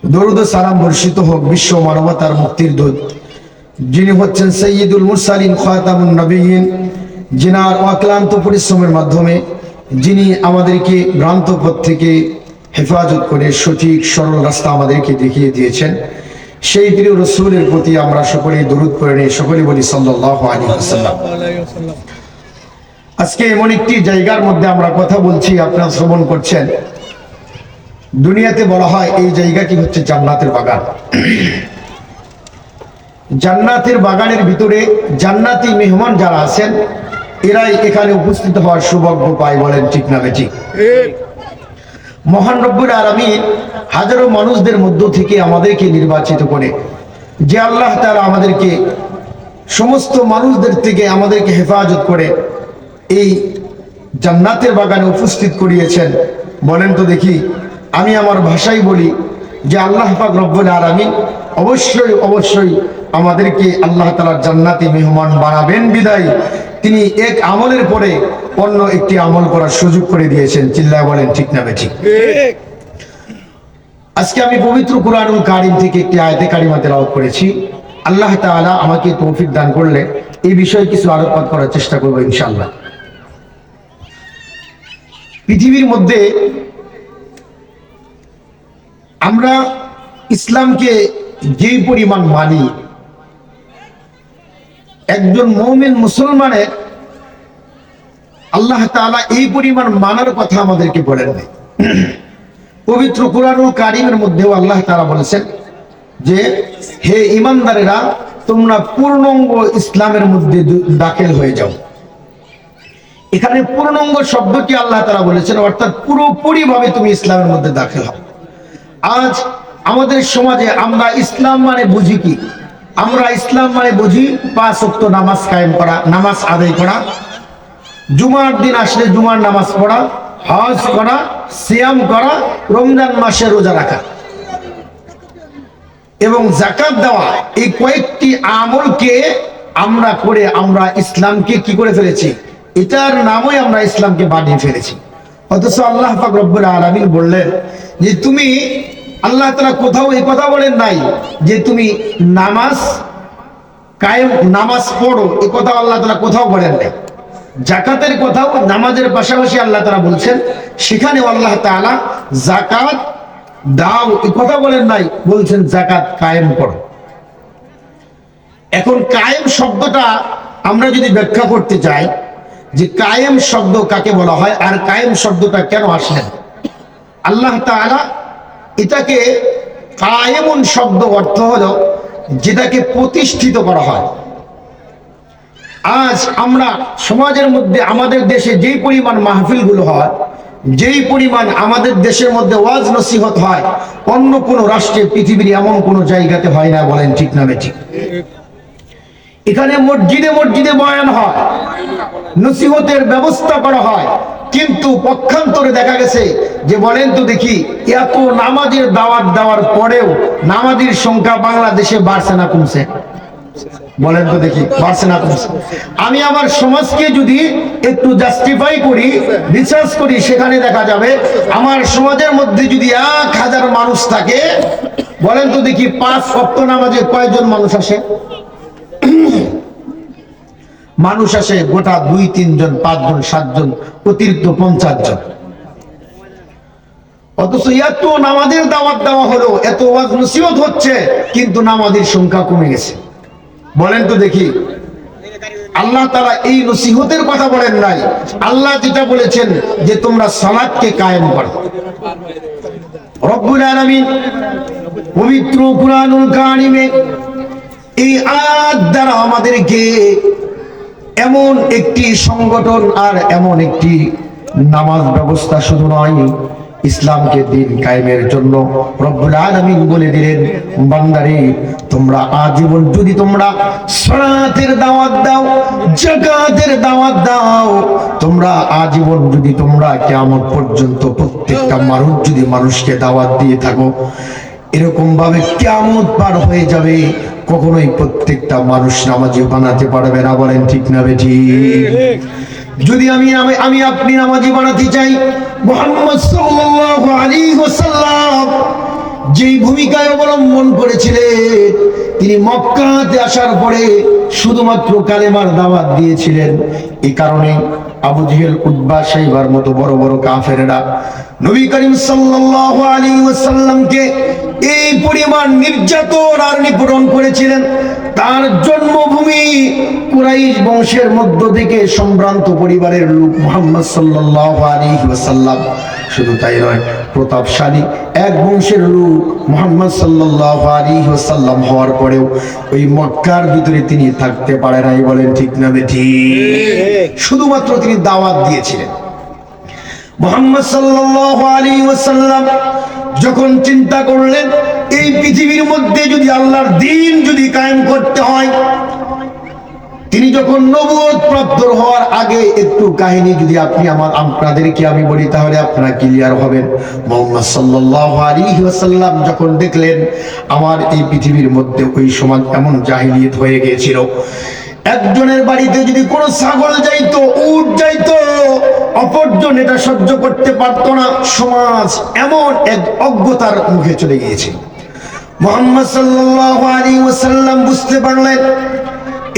দরুদ ও সালাম বর্ষিত হোক বিশ্ব মানবতার মুক্তির দূত, যিনি হচ্ছেন সাইয়্যিদুল মুরসালিন খাতামুন নবিয়্যিন, যিনার অক্লান্ত পরিশ্রমের মাধ্যমে যিনি আমাদেরকে ভ্রান্ত পথ থেকে হেফাজত করে সঠিক সরল রাস্তা আমাদেরকে দেখিয়ে দিয়েছেন, সেই প্রিয় রাসূলের প্রতি আমরা সকলেই দরুদ পড়ে নিয়ে সকলেই বলি সাল্লাল্লাহু আলাইহি ওয়াসাল্লাম। আজকে এমন একটি জায়গার মধ্যে আমরা কথা বলছি, আপনারা শ্রবণ করছেন। দুনিয়াতে বলা হয় এই জায়গাটি হচ্ছে জান্নাতের বাগান। জান্নাতের বাগানের ভিতরে জান্নাতি মেহমান যারা আছেন এরাই এখানে উপস্থিত হওয়ার সৌভাগ্য পায়। বলেন ঠিক না বেঠিক? মহান রব্বুল আলামিন হাজারো মানুষদের মধ্য থেকে আমাদেরকে নির্বাচিত করে, যে আল্লাহ তাআলা আমাদেরকে সমস্ত মানুষদের থেকে আমাদেরকে হেফাজত করে এই জান্নাতের বাগানে উপস্থিত করিয়েছেন। বলেন তো দেখি, আমি আমার ভাষায় বলি যে আল্লাহ পাক রব্বুল আলামিন অবশ্যই অবশ্যই আমাদেরকে আল্লাহ তাআলার জান্নাতি মেহমান বানাবেন বিদায় তিনি এক আমলের পরে অন্য একটি আমল করার সুযোগ করে দিয়েছেন। চিল্লায় বলেন ঠিক না বেঠিক? আজকে আমি পবিত্র কুরআনুল কারীম থেকে একটি আয়াতে কারিমা তেলাওয়াত করেছি। আল্লাহ তাআলা আমাকে তৌফিক দান করলে এই বিষয়ে কিছু আলোকপাত করার চেষ্টা করব ইনশাআল্লাহ। পৃথিবীর মধ্যে আমরা ইসলামকে যেই পরিমাণ মানি, একজন মুমিন মুসলমানের আল্লাহ তাআলা এই পরিমাণ মানার কথা আমাদেরকে বলেন নাই। পবিত্র কুরআনুল কারীমের মধ্যেও আল্লাহ তাআলা বলেছেন যে হে ঈমানদারেরা, তোমরা পূর্ণাঙ্গ ইসলামের মধ্যে দাখিল হয়ে যাও। এখানে পূর্ণাঙ্গ শব্দটি আল্লাহ তাআলা বলেছেন, অর্থাৎ পুরোপুরি ভাবে তুমি ইসলামের মধ্যে দাখিল হও। আজ আমাদের সমাজে আমরা ইসলাম মানে বুঝি কি? আমরা ইসলাম মানে বুঝি 5 ওয়াক্ত নামাজ কায়েম করা, নামাজ আদায় করা, জুমার দিন আসলে জুমার নামাজ পড়া, হজ করা, সিয়াম করা, রমজান মাসে রোজা রাখা এবং যাকাত দেওয়া। এই কয়েকটি আমলকে আমরা করে আমরা ইসলামকে কি করে ফেলেছি? এটার নামই আমরা ইসলামকে বানিয়ে ফেলেছি। অথচ আল্লাহ পাক রব্বুল আলামিন বললেন যে তুমি, আল্লাহ তাআলা কোথাও এই কথা বলেন নাই যে তুমি নামাজ কায়েম, নামাজ পড়ো, এই কথা আল্লাহ তাআলা কোথাও বলেন নাই। যাকাতের কথাও নামাজের পাশাপাশি আল্লাহ তাআলা বলছেন, সেখানেও আল্লাহ তাআলা যাকাত দাও এই কথা বলেন নাই, বলছেন যাকাত কায়েম করো। এখন কায়েম শব্দটা আমরা যদি ব্যাখ্যা করতে চাই যে কায়েম শব্দ কাকে বলা হয় আর কায়েম শব্দটা কেন আসলেন, আল্লাহ তাআলা এটাকে কায়েমুন শব্দ অর্থ হলো যেটাকে প্রতিষ্ঠিত করা হয়। আজ আমরা সমাজের মধ্যে আমাদের দেশে যেই পরিমাণ মাহফিলগুলো হয়, যেই পরিমাণ আমাদের দেশের মধ্যে ওয়াজ নসিহত হয়, অন্য কোনো রাষ্ট্রে পৃথিবীর এমন কোনো জায়গাতে হয় না। বলেন ঠিক না বেঠিক? এখানে মসজিদে মসজিদে বয়ান হয়, নসিহতের ব্যবস্থা করা হয়, কিন্তু পক্ষান্তরে দেখা গেছে যে বলেন তো দেখি, এত নামাজের দাওয়াত দেওয়ার পরেও নামাজের সংখ্যা বাংলাদেশে বাড়ছে না কমছে? বলেন তো দেখি, বাড়ছে না কমছে? আমি আমার সমাজকে যদি একটু জাস্টিফাই করি, রিসার্চ করি, সেখানে দেখা যাবে আমার সমাজের মধ্যে যদি 1000 মানুষ থাকে, বলেন তো দেখি 5 ওয়াক্ত নামাজে কয়জন মানুষ আসে? মানুষ আসে গোটা 2-3 জন, 5 জন, 7 জন, অতিরিক্ত 50 জন। অথচ এত নামাজের দাওয়াত দেওয়া হলো, এত ওয়াজ নসিহত হচ্ছে, কিন্তু নামাজের সংখ্যা কমে গেছে। বলেন তো দেখি, আল্লাহ তাআলা এই নসিহতের কথা বলেন নাই, আল্লাহ যেটা বলেছেন যে তোমরা সালাতকে কায়েম করো। রব্বুল আলামিন পবিত্র কুরআনুল কারীমে এই আয়াত দ্বারা আমাদেরকে এমন একটি সংগঠন আর এমন একটি নামাজ ব্যবস্থা শুধু নয়, ইসলামকে দিন কায়েমের জন্য রব্বুল আলামিন বলে দিলেন, বান্দারে তোমরা আজীবন যদি তোমরা সালাতের দাওয়াত দাও, যাকাতের দাওয়াত দাও, তোমরা আজীবন যদি তোমরা কিয়ামত পর্যন্ত প্রত্যেকটা মানুষ যদি মানুষকে দাওয়াত দিয়ে থাকো, এরকম ভাবে কিয়ামত পার হয়ে যাবে, কখনোই প্রত্যেকটা মানুষ নামাজি বানাতে পারবে না। বলেন ঠিক না বেঠিক? যদি আমি আপনি নামাজি বানাতে চাই, মুহাম্মদ সাল্লাল্লাহু আলাইহি ওয়াসাল্লাম যেই ভূমিকায় অবলম্বন করেছিলেন, তিনি মক্কাতে আসার পরে শুধুমাত্র কালেমার দাওয়াত দিয়েছিলেন। এই কারণে আবু জেহেল, উতবা, শাইবার মতো বড় বড় কাফেররা নবী করিম সাল্লাল্লাহু আলাইহি ওয়াসাল্লামকে এই পরিমাণ নির্যাতন আর নিপীড়ন করেছিলেন। তার জন্মভূমি কুরাইশ বংশের মধ্য থেকে সম্ভ্রান্ত পরিবারের লোক মুহাম্মদ সাল্লাল্লাহু আলাইহি ওয়াসাল্লাম। শুধু তাই নয়, প্রতাপশালী এক বংশের লোক মুহাম্মদ সাল্লাল্লাহু আলাইহি ওয়াসাল্লাম হওয়ার পরেও ওই মক্কার ভিতরে তিনি থাকতে পারে নাই। বলেন ঠিক না বেঠিক? শুধুমাত্র তিনি দাওয়াত দিয়েছিলেন। মুহাম্মদ সাল্লাল্লাহু আলাইহি ওয়াসাল্লাম যখন চিন্তা করলেন এই পৃথিবীর মধ্যে যদি আল্লাহর দ্বীন যদি কায়েম করতে হয়, তিনি যখন নবুয়ত প্রাপ্ত হওয়ার আগে একটু কাহিনী যদি আপনাদেরকে আমি বলি তাহলে আপনারা ক্লিয়ার হবেন। মুহাম্মদ সাল্লাল্লাহু আলাইহি ওয়াসাল্লাম যখন দেখলেন আমার এই পৃথিবীর মধ্যে ওই সময় এমন জাহিলিয়ত হয়ে গিয়েছিল, একজনের বাড়িতে যদি কোনো ছাগল যাইতো, উট যাইতো, অপরজন এটা সহ্য করতে পারতো না। সমাজ এমন এক অজ্ঞতার মুখে চলে গিয়েছে। মুহাম্মদ সাল্লাল্লাহু আলাইহি ওয়াসাল্লাম বুঝতে পারলেন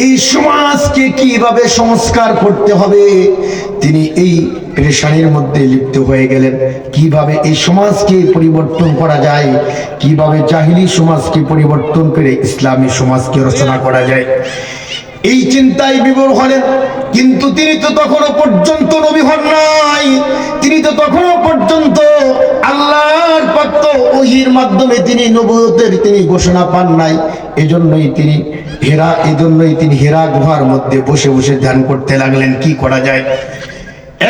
এই সমাজকে কিভাবে সংস্কার করতে হবে। তিনি এই পেরেশানির মধ্যে লিপ্ত হয়ে গেলেন। কিভাবে এই সমাজকে পরিবর্তন করা যায়, কিভাবে জাহিলি সমাজকে পরিবর্তন করে ইসলামী সমাজকে রচনা করা যায়, এই চিন্তায় বিভোর হলেন। কিন্তু তিনি তো তখনও পর্যন্ত নবী হন নাই, তিনি তো তখনও পর্যন্ত আল্লাহর প্রাপ্ত ওহীর মাধ্যমে তিনি নবুয়তের তিনি ঘোষণা পান নাই। এজন্যই তিনি হেরা গুহার মধ্যে বসে বসে ধ্যান করতে লাগলেন কি করা যায়।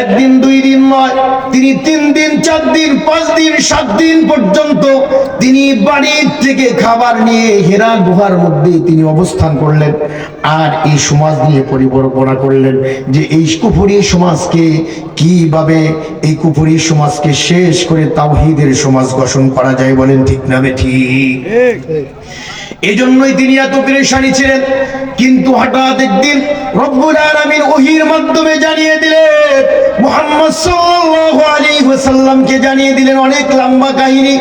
একদিন, 2 দিন নয়, তিনি 3 দিন, 4 দিন, 5 দিন, 7 দিন পর্যন্ত তিনি বাড়ির থেকে খাবার নিয়ে হেরা গুহার মধ্যে তিনি অবস্থান করলেন। আর এই সমাজ নিয়ে পরিকল্পনা করলেন যে এই কুফরি সমাজকে কিভাবে, এই কুফরি সমাজকে শেষ করে তাওহীদের সমাজ গঠন করা যায়। বলেন ঠিক না বেঠিক? এজন্যই তিনি এত পেরেশানি ছিলেন। কিন্তু হঠাৎ একদিন রব্বুল আলামিন ওহীর মাধ্যমে জানিয়ে দিলেন, মুহাম্মদ সাল্লাল্লাহু আলাইহি ওয়াসাল্লামকে জানিয়ে দিলেন অনেক লম্বা কাহিনী,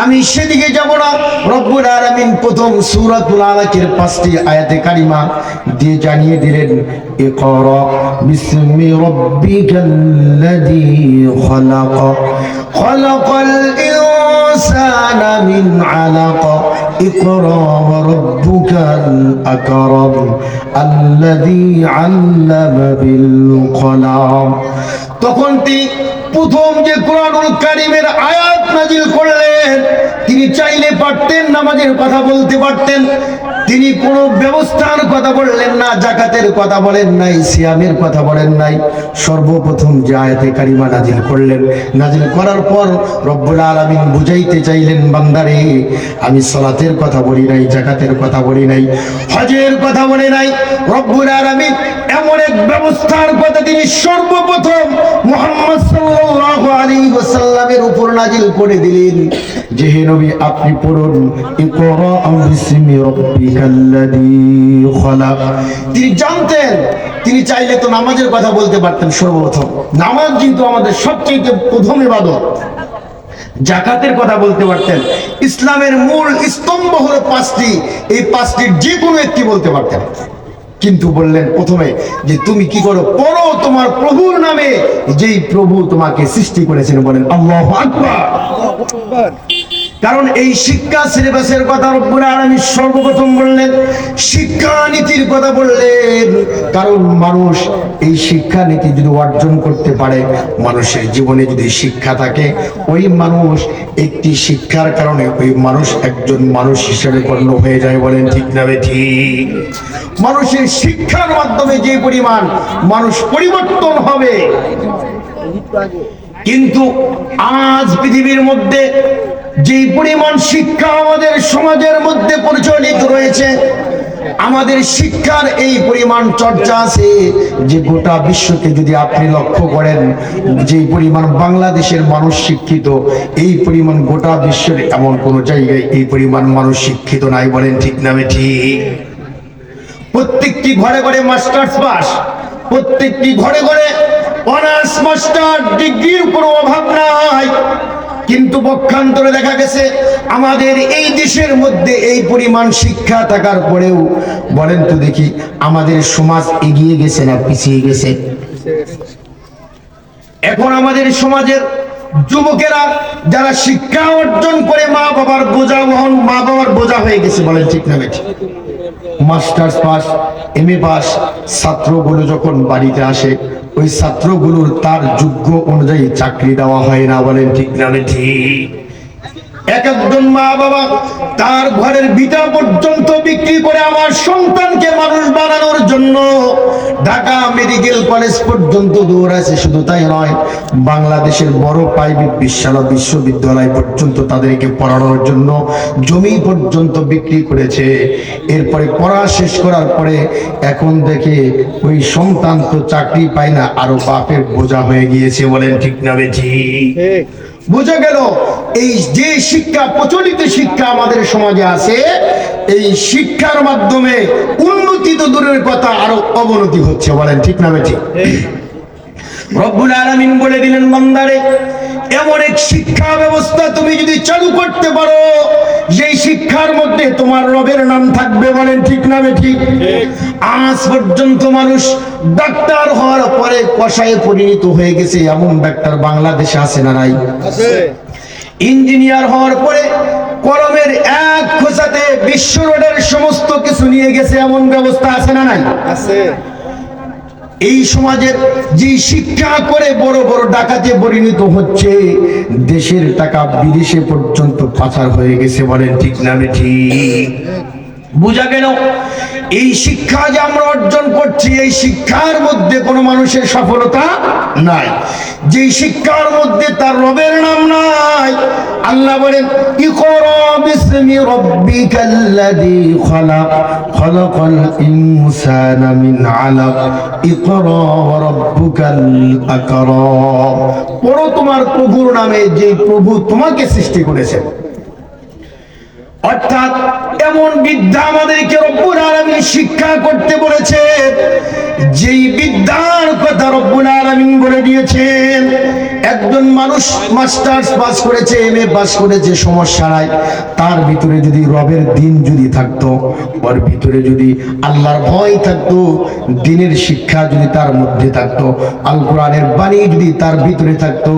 আমি সেদিকে যাব না। রব্বুল আলামিন প্রথম সূরাতুল আলাকের 5টি আয়াতে কারিমা দিয়ে জানিয়ে দিলেন, ইকরা বিসমি রাব্বিকাল্লাযী খালাক, খালাকাল ইনসানা মিন আলাক, ইকরা ওয়া রাব্বুকাল আকরাম আল্লাযী আল্লামা বিল কলম। তখন তিনি প্রথম যে কোরআনুল কারীমের আয়াত নাজিল করলেন, তিনি চাইলে পারতেন নামাজের কথা বলতে পারতেন, তিনি কোনো ব্যবস্থার কথা বললেন না, যাকাতের কথা বলেন নাই, সিয়ামের কথা বলেন নাই। সর্বপ্রথম যে আয়াতে কারিমা নাজিল করলেন, নাজিল করার পর রব্বুল আলামিন বুঝাইতে চাইলেন, বান্দারে আমি সালাতের কথা বলি নাই, যাকাতের কথা বলি নাই, হজের কথা বলি নাই। রব্বুল আলামিন এমন এক ব্যবস্থার কথা তিনি সর্বপ্রথম মুহাম্মদ সাল্লাল্লাহু আলাইহি ওয়াসাল্লামের উপর নাজিল করে দিলেন যে হে নবী আপনি পড়ুন, ইকরা বিসমি রাব্বিকাল্লাযী খালাক। তিনি জানতেন, তিনি চাইলে তো নামাজের কথা বলতে পারতেন সর্বপ্রথম। নামাজ কিন্তু আমাদের সবচেয়ে প্রথম ইবাদত। যাকাতের কথা বলতে পারতেন। ইসলামের মূল স্তম্ভ হলো 5টি, এই 5টির যে কোনো একটি বলতে পারতেন। কিন্তু বললেন প্রথমে যে তুমি কি করো, পড়ো তোমার প্রভুর নামে যেই প্রভু তোমাকে সৃষ্টি করেছেন। বলেন আল্লাহু আকবার। কারণ এই শিক্ষা সিলেবাসের কথা রব্বুল আলামিন সর্বপ্রথম বললেন, শিক্ষা নীতির কথা বললেন। কারণ মানুষ এই শিক্ষা নীতি যদি অর্জন করতে পারে, মানুষের জীবনে যদি শিক্ষা থাকে, ওই মানুষ একটি শিক্ষার কারণে ওই মানুষ একজন মানুষ হিসেবে গণ্য হয়ে যায়। বলেন ঠিক না ঠিক? মানুষের শিক্ষার মাধ্যমে যে পরিমাণ মানুষ পরিবর্তন হবে। কিন্তু আজ পৃথিবীর মধ্যে যে পরিমাণ শিক্ষা আমাদের সমাজের মধ্যে প্রচলিত রয়েছে, আমাদের শিক্ষার এই পরিমাণ চর্চা আছে যে গোটা বিশ্বকে যদি আপনি লক্ষ্য করেন, যে পরিমাণ বাংলাদেশের মানুষ শিক্ষিত, এই পরিমাণ গোটা বিশ্বের এমন কোন জায়গায় এই পরিমাণ মানুষ শিক্ষিত নাই। বলেন ঠিক না ঠিক? প্রত্যেকটি ঘরে ঘরে মাস্টার্স পাস, প্রত্যেকটি ঘরে ঘরে অনার্স মাস্টার ডিগ্রির কোনো অভাব নাই। কিন্তু পক্ষান্তরে দেখা গেছে আমাদের এই দেশের মধ্যে এই পরিমাণ শিক্ষা থাকার পরেও বলেন তো দেখি আমাদের সমাজ এগিয়ে গেছে না পিছিয়ে গেছে? এখন আমাদের সমাজের যুবকেরা যারা শিক্ষা অর্জন করে মা বাবার বোঝা হয়ে গেছে, বলেন ঠিক না বেঠিক? মাস্টার্স পাস, এমএ পাস ছাত্রগুলো যখন বাড়িতে আসে ওই ছাত্রগুলোর তার যোগ্য অনুযায়ী চাকরি দেওয়া হয় না, বলেন ঠিক না বেঠিক? এক একজন মা বাবা তার ঘরের ভিটা পর্যন্ত বিক্রি করে আমার সন্তানকে মানুষ বানানোর জন্য ঢাকা মেডিকেল কলেজ পর্যন্ত দৌড়াচ্ছে। শুধু তাই নয়, বাংলাদেশের বড় প্রাইভেট বিশ্ববিদ্যালয় পর্যন্ত তাদেরকে পড়ানোর জন্য জমি পর্যন্ত বিক্রি করেছে। এরপরে পড়া শেষ করার পরে এখন দেখে ওই সন্তান তো চাকরি পায় না, আরো বাপের বোঝা হয়ে গিয়েছে, বলেন ঠিক না বেঠিক? বোঝা গেল এই যে শিক্ষা, প্রচলিত শিক্ষা আমাদের সমাজে আছে, এই শিক্ষার মাধ্যমে উন্নতি তো দূরের কথা আরো অবনতি হচ্ছে, বলেন ঠিক না বেঠিক? রব্বুল আলামিন বলে দিলেন, বান্দারে এমন এক শিক্ষা ব্যবস্থা তুমি যদি চালু করতে পারো যেই শিক্ষার মধ্যে তোমার রবের নাম থাকবে, বলেন ঠিক না বেঠিক? আজ পর্যন্ত মানুষ ডাক্তার হওয়ার পরে কসায়ে পরিণত হয়ে গেছে, এমন ডাক্তার বাংলাদেশে আছে না নাই? ইঞ্জিনিয়ার হওয়ার পরে কলমের এক খোঁচাতে বিশ্ব রোডের সমস্ত কিছু নিয়ে গেছে, এমন ব্যবস্থা আছে না নাই? আছে। এই সমাজের যে শিক্ষা করে বড় বড় ডাকাতে পরিণত হচ্ছে, দেশের টাকা বিদেশে পর্যন্ত পাচার হয়ে গেছে, বলেন ঠিক না বেঠিক? বুঝা গেল এই শিক্ষা যে আমরা অর্জন করছি, এই শিক্ষার মধ্যে কোনো মানুষের সফলতা নাই, যে শিক্ষার মধ্যে তার রবের নাম নাই। আল্লাহ বলেন, ইকরা বিসমি রাব্বিকাল্লাযী খালাক খালাকাল ইনসানা মিন আলাক ইকরা ওয়া রাব্বুকাল আকরাম। পড়ো তোমার প্রভুর নামে, যে প্রভু তোমাকে সৃষ্টি করেছেন। অর্থাৎ এমন বিদ্যা আমাদেরকে রব্বুল আলামিন শিক্ষা করতে বলেছে, যেই বিদ্যার কথা রব্বুল আলামিন বলে দিয়েছেন। একজন মানুষ মাস্টার্স পাস করেছে, এমএ পাস করেছে, সমস্যা নাই, তার ভিতরে যদি রবের দিন যদি থাকতো, ওর ভিতরে যদি আল্লাহর ভয় থাকতো, দিনের শিক্ষা যদি তার মধ্যে থাকতো, আল কোরআনের বাণী যদি তার ভিতরে থাকতো,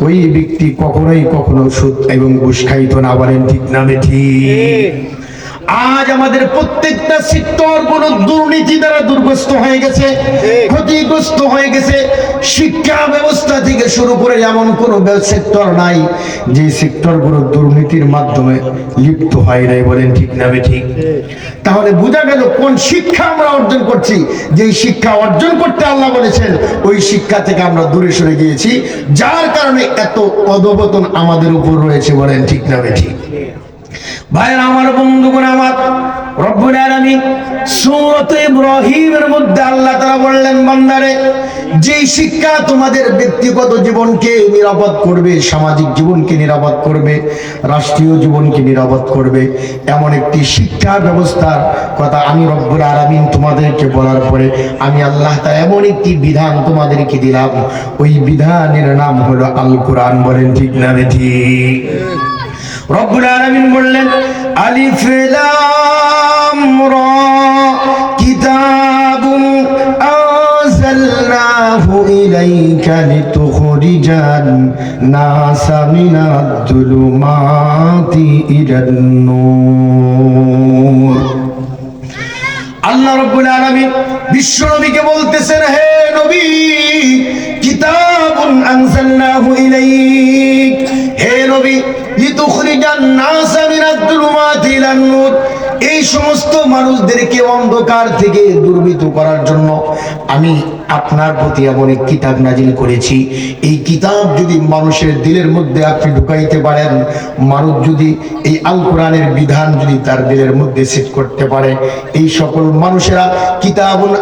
ওই ব্যক্তি কখনো সুদ এবং ঘুষ খাইতো না, বলেন ঠিক না বেঠিক? আজ আমাদের প্রত্যেকটা সেক্টর কোন দুর্নীতি দ্বারা দুর্গস্ত হয়ে গেছে, ক্ষতিগ্রস্ত হয়ে গেছে। শিক্ষা ব্যবস্থা থেকে শুরু করে এমন কোন সেক্টর নাই যে সেক্টর গুলো দুর্নীতির মাধ্যমে লিপ্ত হয় নাই, বলেন ঠিক না বেঠিক? তাহলে বোঝা গেল কোন শিক্ষা আমরা অর্জন করছি। যে শিক্ষা অর্জন করতে আল্লাহ বলেছেন, ওই শিক্ষা থেকে আমরা দূরে সরে গিয়েছি, যার কারণে এত অধঃপতন আমাদের উপর রয়েছে, বলেন ঠিক না বেঠিক? ভাইরা আমার, বন্ধুগণ আমার, রব্বুল আলামিন সূরা ইব্রাহিমের মধ্যে আল্লাহ তাআলা বললেন, বান্দারে যে শিক্ষা তোমাদের ব্যক্তিগত জীবনকে নিরাপদ করবে, সামাজিক জীবনকে নিরাপদ করবে, রাষ্ট্রীয় জীবনকে নিরাপদ করবে, এমন একটি শিক্ষা ব্যবস্থার কথা আমি রব্বুল আলামিন তোমাদেরকে বলার পরে আমি আল্লাহ তাআলা এমন একটি বিধান তোমাদেরকে দিলাম, ওই বিধানের নাম হলো আল কোরআন, বলেন ঠিক না বেঠিক? রব্বুল আলামিন বললেন, আলিফ লাম রা কিতাবুন আনজালনাহু ইলাইকা লিতুখরিজান নাসা মিনাদ যুলুমাতি ইলান নূর। আল্লাহ রব্বুল আলামিন বিশ্ব নবীকে বলতেছেন, হে নবী, কিতাবুন আনজালনাহু ইলাইক, হে নবী, লিতুখরিজান নাসা মিনাদ যুলুমাতি ইলান নূর, এই সমস্ত মানুষদেরকে অন্ধকার থেকে দূরীভূত করার জন্য আমি আপনার প্রতি এমন এক কিতাব নাজিল করেছি। এই কিতাব যদি মানুষের দিলের মধ্যে আপনি ঢুকাইতে পারেন, মানুষ যদি এই আল কোরআনের বিধান যদি তার দিলের মধ্যে সেট করতে পারে, এই সকল মানুষেরা কিতাবুন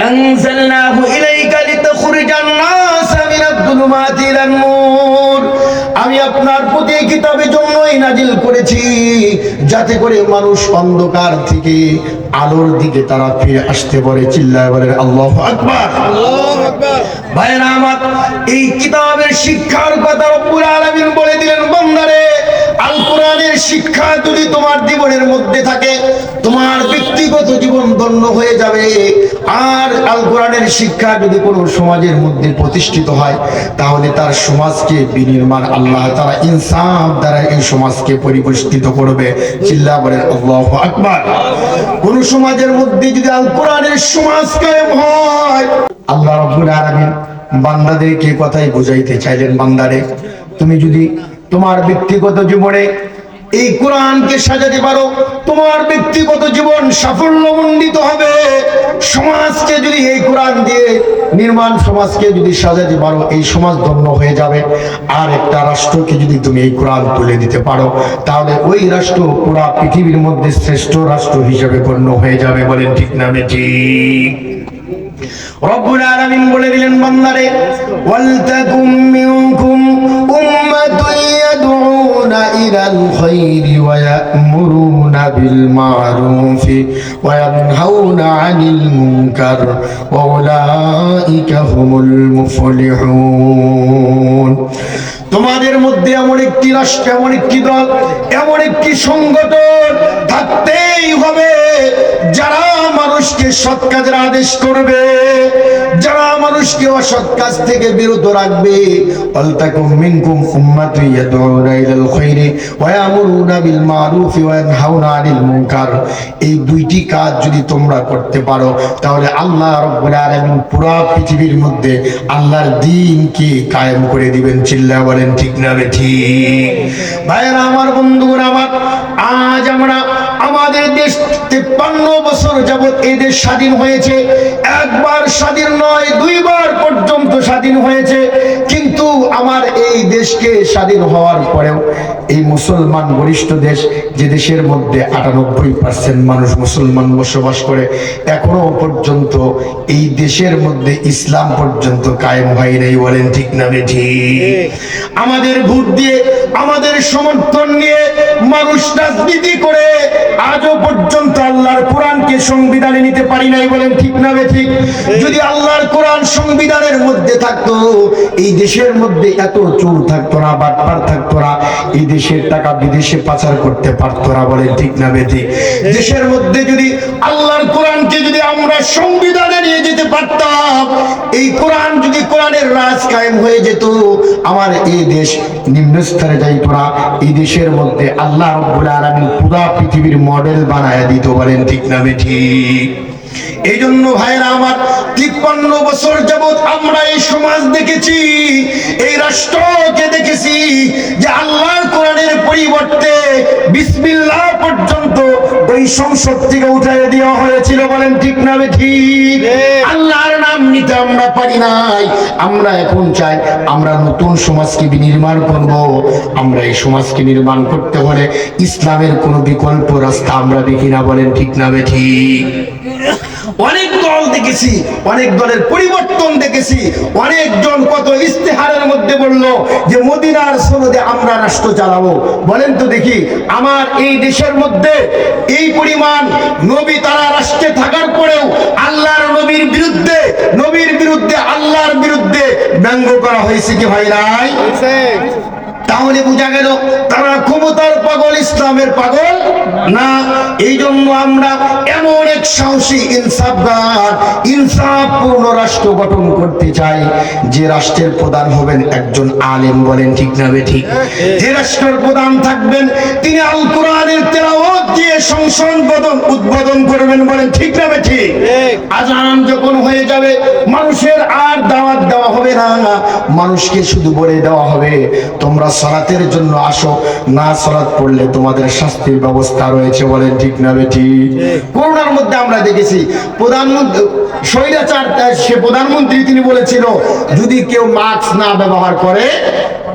আনজালনাহু ইলাইকা লিতুখরিজান নাসা মিনাদ যুলুমাতি ইলান নূর, আমি আপনার প্রতি কিতাবের জন্যই নাজিল করেছি, যাতে করে মানুষ অন্ধকার থেকে আলোর দিকে তারা ফিরে আসতে পারে। চিল্লায় বলেন আল্লাহু আকবার, আল্লাহু আকবার। ভাইরা আমার, এই কিতাবের শিক্ষার কথা রব্বুল আলামিন বলে দিলেন, বান্দারে আল কোরআনের শিক্ষা যদি তোমার জীবনের মধ্যে থাকে, তোমার ব্যক্তিগত জীবন ধন্য হয়ে যাবে। আর আল কোরআনের শিক্ষা যদি কোনো সমাজের মধ্যে প্রতিষ্ঠিত হয়, তাহলে তার সমাজকে বিনির্মাণ আল্লাহ তাআলা ইনসাফ দ্বারা এই সমাজকে পরিপুষ্টিত করবে। চিল্লা বলেন আল্লাহু আকবার। কোন সমাজের মধ্যে যদি আল কোরআনের সমাজ কায়েম হয়, আল্লাহ রাব্বুল আলামিন বান্দাদেরকে কথাই বুঝাইতে চাইলেন, বান্দারে তুমি যদি তোমার ব্যক্তিগত জীবনে এই কোরআনকে সাজাতে পারো, তোমার ব্যক্তিগত জীবন সাফল্যমণ্ডিত হবে। সমাজকে যদি এই কোরআন দিয়ে নির্মাণ সমাজকে যদি সাজাতে পারো, এই সমাজ ধন্য হয়ে যাবে। আর একটা রাষ্ট্রকে যদি তুমি এই কোরআন তুলে দিতে পারো, তাহলে ওই রাষ্ট্র পুরা পৃথিবীর মধ্যে শ্রেষ্ঠ রাষ্ট্র হিসেবে গণ্য হয়ে যাবে। বলেন ঠিক না ঠিক? রব্বুল আলামিন বলে দিলেন, বান্দারে ওয়ালতাকুম মিনকুম উম্মাতুন ইয়াদউনা ইলাল খায়রি ওয়া ইয়া'মুরুনা বিল মা'রুফি ওয়া ইয়ানহাউনা আনিল মুনকার ওয়া উলাইকা হুমুল মুফলিহুন। তোমাদের মধ্যে এমন একটি রাষ্ট্র, এমন একটি দল, এমন একটি সংগঠন থাকতেই হবে যারা মানুষকে সৎ কাজের আদেশ করবে, যারা মানুষকে অসৎ কাজ থেকে বিরত রাখবে। ওয়ালতাকুম মিনকুম উম্মাতুন ইয়াদউনা ইলাল খায়রি ওয়া ইয়া'মুরুনা বিল মা'রুফি ওয়া ইয়ানহাউনা আনিল মুনকার। এই দুইটি কাজ যদি তোমরা করতে পারো, তাহলে আল্লাহ রাব্বুল আলামিন পুরো পৃথিবীর মধ্যে আল্লাহর দ্বীনকে কায়েম করে দিবেন। চিল্লা বলেন ঠিক না ঠিক? ভাইরা আমার, বন্ধুরা আমার, আজ আমরা আমাদের দেশ 53 বছর যাবত এই দেশ স্বাধীন হয়েছে। একবার স্বাধীন নয়, দুইবার পর্যন্ত স্বাধীন হয়েছে। কিন্তু আমার এই দেশকে স্বাধীন হওয়ার পরেও এই মুসলমান গরিষ্ঠ দেশ, যে দেশের মধ্যে 98% মানুষ মুসলমান বসবাস করে, এখনো পর্যন্ত এই দেশের মধ্যে ইসলাম পর্যন্ত কায়েম হয় নাই। বলেন ঠিক না ঠিক? আমাদের ভোট দিয়ে, আমাদের সমর্থন নিয়ে মানুষ রাজনীতি করে আজও পর্যন্ত আল্লাহর কোরআনকে সংবিধানে নিতে পারি নাই। বলেন ঠিক না ঠিক? যদি আল্লাহর কোরআন সংবিধানের মধ্যে থাকতো, এই দেশের মধ্যে এত চোর থাকতো না, বাটপার থাকতো না, এই দেশের টাকা বিদেশে পাচার করতে পারতো না। বলেন ঠিক না ঠিক? দেশের মধ্যে যদি আল্লাহর কোরআনকে যদি আমরা সংবিধানে নিয়ে যেতে পারতাম, এই কোরআন যদি কোরআনের রাজ কায়েম হয়ে যেত, আমার এই দেশ নিম্ন স্তরে যাইতো না। এই দেশের মধ্যে আল্লাহ রাব্বুল আলামিন পুরো পৃথিবীর মডেল বানায় দিত। বলেন ঠিক না ঠিক? এই জন্য ভাইরা আমার, 53 বছর যাবত আমরা এই সমাজ দেখেছি, এই রাষ্ট্রকে দেখেছি যে আল্লাহর কোরআনের পরিবর্তে বিসমিল্লাহ পর্যন্ত ওই সংসদ থেকে উঠাই দেওয়া হয়েছিল। বলেন ঠিক না ঠিক? আল্লাহর নাম নিতে আমরা পারি নাই। আমরা এখন চাই আমরা নতুন সমাজকে বিনির্মাণ করব। আমরা এই সমাজকে নির্মাণ করতে হলে ইসলামের কোনো বিকল্প রাস্তা আমরা দেখি না। বলেন ঠিক না ঠিক? অনেক দল দেখেছি, অনেক দলের পরিবর্তন দেখেছি, অনেকজন কত ইস্তেহারের মধ্যে বলল যে মদিনার সনদে আমরা রাষ্ট্র চালাবো। বলেন তো দেখি, আমার এই দেশের মধ্যে এই পরিমাণ নবী তারা রাষ্ট্রে থাকার পরেও আল্লাহর নবীর বিরুদ্ধে, নবীর বিরুদ্ধে, আল্লাহর বিরুদ্ধে ব্যঙ্গ করা হয়েছে কি হয় নাই? তাহলে বোঝা গেল তারা ক্ষমতার পাগল, ইসলামের পাগল না। এই জন্য আমরা এমন এক সাহসী ইনসাফগার, ইনসাফপূর্ণ রাষ্ট্র গঠন করতে চাই, যে রাষ্ট্রের প্রধান হবেন একজন আলেম। বলেন ঠিক না ঠিক? যে রাষ্ট্রের প্রধান থাকবেন তিনি আল কোরআনের তেলাওয়াত দিয়ে সংসদ উদ্বোধন করবেন। বলেন ঠিক না ঠিক? আজান যখন হয়ে যাবে, মানুষের আর দাওয়াত দেওয়া হবে না, মানুষকে শুধু বলে দেওয়া হবে তোমরা সালাতের জন্য আসো, না সালাত পড়লে তোমাদের শাস্তির ব্যবস্থা রয়েছে। বলেন ঠিক না ঠিক? করোনার মধ্যে আমরা দেখেছি প্রধানমন্ত্রী স্বৈরাচার, সে প্রধানমন্ত্রী তিনি বলেছিল যদি কেউ মাস্ক না ব্যবহার করে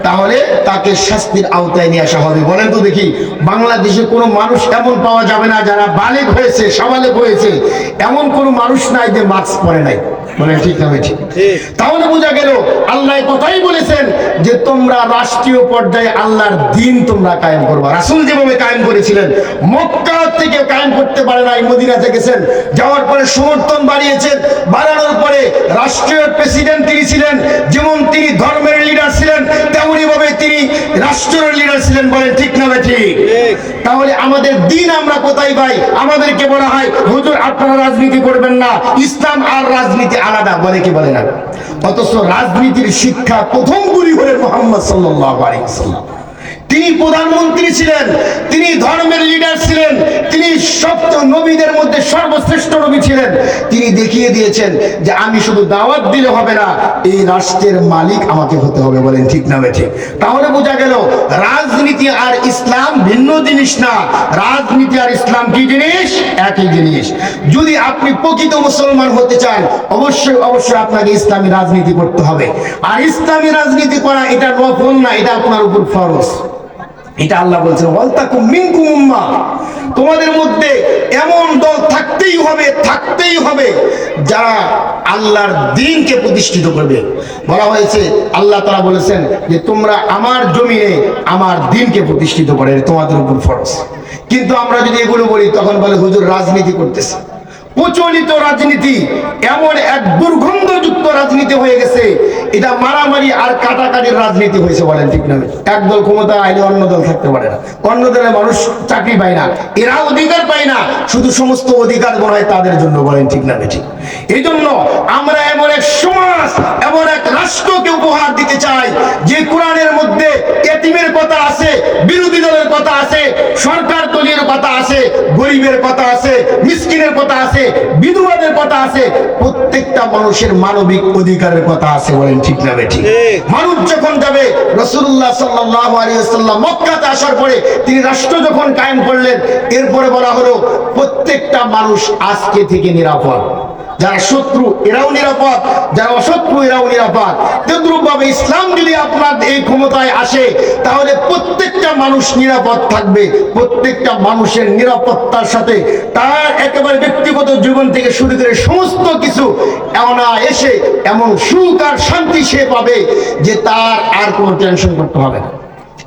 তাহলে তাকে শাস্তির আওতায় নিয়ে আসা হবে। বলেন তো দেখি, বাংলাদেশে কোনো মানুষ এমন পাওয়া যাবে না যারা বালেগ হয়েছে, সাবালেগ হয়েছে, এমন কোনো মানুষ নাই যে মাস্ক পরে নাই। বলেন ঠিক না ঠিক? তাহলে বোঝা গেল আল্লাহ কথাই বলেছেন যে তোমরা রাষ্ট্রীয় পর্যায়ে আল্লাহর দিন তোমরা কায়েম করবা। রাসূল যেভাবে কায়েম করেছিলেন, মক্কা থেকে কায়েম করতে পারে নাই, মদিনাতে গেছেন, যাওয়ার পরে সমর্থন বাড়িয়েছেন, বাড়ানোর পরে রাষ্ট্রীয় প্রেসিডেন্ট তিনি ছিলেন, যেমন তিনি ধর্মের লিডার ছিলেন তেমনি ভাবে তিনি রাষ্ট্রের লিডার ছিলেন। বলেন ঠিক না ঠিক? তাহলে আমাদের দিন আমরা কোথায় পাই? আমাদেরকে বলা হয় হুজুর আপনারা রাজনীতি করবেন না, ইসলাম আর রাজনীতি আলাদা, বলে কি বলে না? অথচ রাজনীতির শিক্ষা প্রথম গুরু হলেন মুহাম্মদ সাল্লাল্লাহু আলাইহি ওয়াসাল্লাম। তিনি প্রধানমন্ত্রী ছিলেন, তিনি ধর্মের লিডার ছিলেন, তিনি সবচেয়ে নবীদের মধ্যে সর্বশ্রেষ্ঠ নবী ছিলেন। তিনি দেখিয়ে দিয়েছেন যে আমি শুধু দাওয়াত দিলে হবে না, এই রাষ্ট্রের মালিক আমাকে হতে হবে। বলেন ঠিক না ঠিক? তাহলে বোঝা গেল রাজনীতি আর ইসলাম ভিন্ন জিনিস না, রাজনীতি আর ইসলাম কি জিনিস? একই জিনিস। যদি আপনি প্রকৃত মুসলমান হতে চান, অবশ্যই অবশ্যই আপনাকে ইসলামী রাজনীতি করতে হবে। আর ইসলামী রাজনীতি করা এটা নফল না, এটা আপনার উপর ফরজ। এটা আল্লাহ বলছেন ওয়ালতাকুম মিনকুম উম্মাহ, তোমাদের মধ্যে এমন দল থাকতেই হবে, থাকতেই হবে যারা আল্লাহর দ্বীনকে প্রতিষ্ঠিত করবে। বলা হয়েছে, আল্লাহ তাআলা বলেছেন যে তোমরা আমার জমিনে আমার দ্বীনকে প্রতিষ্ঠিত করে, তোমাদের উপর ফরজ। কিন্তু আমরা যদি এগুলো বলি তখন বলে হুজুর রাজনীতি করতেছে। প্রচলিত রাজনীতি এমন এক দুর্গন্ধযুক্ত রাজনীতি হয়ে গেছে, এটা মারামারি আর কাটাকাটির রাজনীতি হয়েছে। বলেন ঠিক না? এক দল ক্ষমতা আইলে অন্য দল থাকতে পারে না, অন্য দলের মানুষ চাকরি পায় না, এরা অধিকার পায় না, শুধু সমস্ত অধিকার মনে হয় তাদের জন্য। বলেন ঠিক না ঠিক? এই জন্য আমরা এমন এক সমাজ, এমন এক রাষ্ট্রকে উপহার দিতে চাই যে কোরআনের মধ্যে এতিমের কথা আছে, বিরোধী দলের কথা আছে, সরকার দলীয় কথা আছে, গরিবের কথা আছে, মিসকিনের কথা আছে, বিধবাদের কথা আছে, প্রত্যেকটা মানুষের মানবিক অধিকারের কথা আছে। বলেন ঠিক না ঠিক? মানুষ যখন যাবে, রাসূলুল্লাহ সাল্লাল্লাহু আলাইহি ওয়াসাল্লাম মক্কাতে আসার পরে তিনি রাষ্ট্র যখন কায়েম করলেন, এরপরে বলা হলো প্রত্যেকটা মানুষ আজকে থেকে নিরাপদ। যারা শত্রু এরাও নিরাপদ, যারা অশত্রু এরাও নিরাপদ। তদ্রূপভাবে ইসলাম যদি আপনার এই ক্ষমতায় আসে, তাহলে প্রত্যেকটা মানুষ নিরাপদ থাকবে। প্রত্যেকটা মানুষের নিরাপত্তার সাথে তার একেবারে ব্যক্তিগত জীবন থেকে শুরু করে সমস্ত কিছু এসে এমন সুখ আর শান্তি সে পাবে যে তার আর কোনো টেনশন করতে হবে না।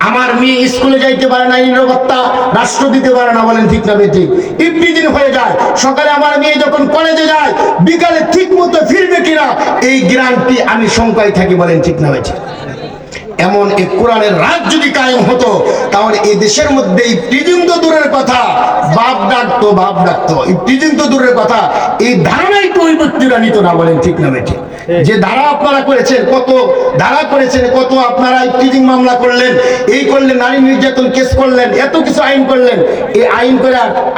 আমার মেয়ে স্কুলে যাইতে পারে না, নিরাপত্তা রাষ্ট্র দিতে পারে না। বলেন ঠিক না ঠিক? ইফতিজিন হয়ে যায়, সকালে আমার মেয়ে যখন কলেজে যায় বিকালে ঠিক মতো ফিরবে কিনা এই গ্যারান্টি আমি শঙ্কায় থাকি। বলেন ঠিক না ঠিক? এমন এই কোরআনের রাজ যদি কায়েম হতো, তাহলে এই দেশের মধ্যে ইফতিজিন তো দূরের কথা, বাপ ডাকতো, ইফতিজিন তো দূরের কথা, এই ধারণাই তো ওই ব্যক্তিরা নিত না। বলেন ঠিক না ঠিক? যে ধারা আপনারা করেছেন, কত ধারা করেছেন, কত আপনারা ইফতিজিং মামলা করলেন, এই করলেন, নারী নির্যাতন কেস করলেন, এত কিছু আইন করলেন, এই আইন করে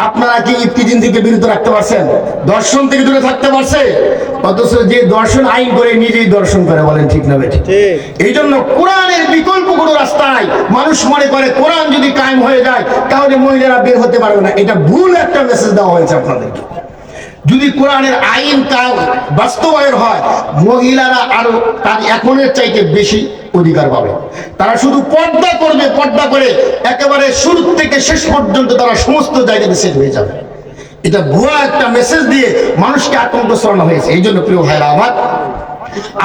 আপনারা কি ইফতিজিং থেকে বিরত রাখতে পারছেন? দর্শন থেকে দূরে থাকতে পারছে? অথচ যে দর্শন আইন করে নিজেই দর্শন করে। বলেন ঠিক না ঠিক? এই জন্য কোরআনের বিকল্প কোনো রাস্তা নাই। মানুষ মনে করে কোরআন যদি কায়েম হয়ে যায় তাহলে মহিলারা বের হতে পারবে না। এটা ভুল একটা মেসেজ দেওয়া হয়েছে আপনাদেরকে। যদি কোরআনের আইন বাস্তবায়ন হয়, মহিলারা আরো তার এখনের চাইতে বেশি অধিকার পাবে। তারা শুধু পর্দা করবে, পর্দা করে একেবারে শুরু থেকে শেষ পর্যন্ত তারা সমস্ত জায়গাতে সেট হয়ে যাবে। এটা ভুয়া একটা মেসেজ দিয়ে মানুষকে আতঙ্ক ছড়ানো হয়েছে। এই জন্য প্রিয় ভাইরা আমার,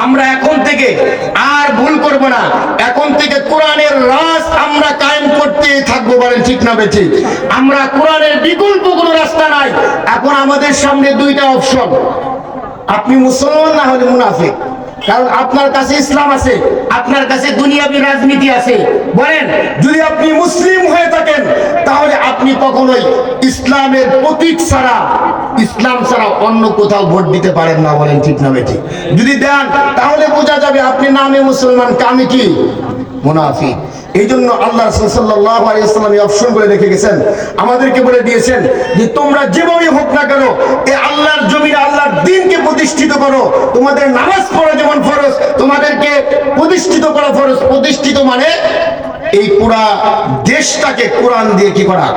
আমরা এখন থেকে আর ভুল করব না। এখন থেকে কোরআনের রাজ আমরা কায়েম করতে থাকবো। বলেন ঠিক না বেঠিক? আমরা কোরআনের বিকল্প কোনো রাস্তা নাই। এখন আমাদের সামনে দুইটা অপশন, আপনি মুসলমান না হলে মুনাফিক। কারণ আপনার কাছে ইসলাম আছে, আপনার কাছে দুনিয়াবী রাজনীতি আছে। বলেন, যদি আপনি মুসলিম হয়ে থাকেন তাহলে আপনি কখনোই ইসলামের প্রতীক ছাড়া, ইসলাম ছাড়া অন্য কোথাও ভোট দিতে পারেন না। বলেন ঠিক না বেঠিক? যদি দেন তাহলে বোঝা যাবে আপনি নামে মুসলমান, কামে কি মুনাফিক। এই জন্য আল্লাহ রাসূল সাল্লাল্লাহু আলাইহি ওয়াসাল্লাম এই অপশন করে রেখে গেছেন, আমাদেরকে বলে দিয়েছেন যে তোমরা যেভাবে হোক না কেন এই আল্লাহর জমিনে আল্লাহর দ্বীনকে প্রতিষ্ঠিত করো। তোমাদের নামাজ পড়া যেমন ফরজ, তোমাদেরকে প্রতিষ্ঠিত করা ফরজ। প্রতিষ্ঠিত মানে এই পুরা দেশটাকে কোরআন দিয়ে কি করা,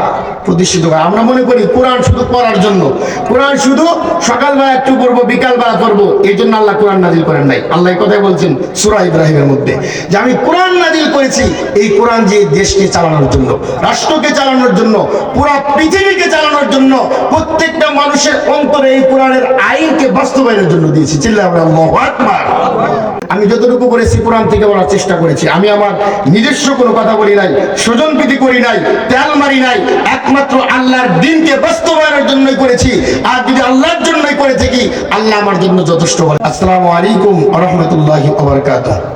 প্রতিষ্ঠিত করা। আমরা মনে করি কোরআন শুধু পড়ার জন্য, কোরআন শুধু সকালবেলা একটু পড়বো বিকালবেলা পড়বো, এই জন্য আল্লাহ কোরআন নাজিল করেন নাই। আল্লাহ কথাই বলছেন সূরা ইব্রাহিমের মধ্যে যে আমি কোরআন নাজিল করেছি এই কোরআন যে দেশকে চালানোর জন্য, রাষ্ট্রকে চালানোর জন্য, পুরা পৃথিবীকে চালানোর জন্য, প্রত্যেকটা মানুষের অন্তরে এই কোরআনের আইনকে বাস্তবায়নের জন্য দিয়েছি। চিল্লায় আমরা আল্লাহু আকবার। আমি যতটুকু করেছি কোরআন থেকে বলার চেষ্টা করেছি। আমি আমার নিজস্ব কোনো কথা বলি নাই, স্বজনপ্রীতি করি নাই, তেল মারি নাই, একমাত্র আল্লাহর দ্বীনকে বাস্তবায়নের জন্যই করেছি। আর যদি আল্লাহর জন্যই করে থাকি, আল্লাহ আমার জন্য যথেষ্ট। আসসালামু আলাইকুম ওয়া রাহমাতুল্লাহি ওয়া বারাকাতুহু।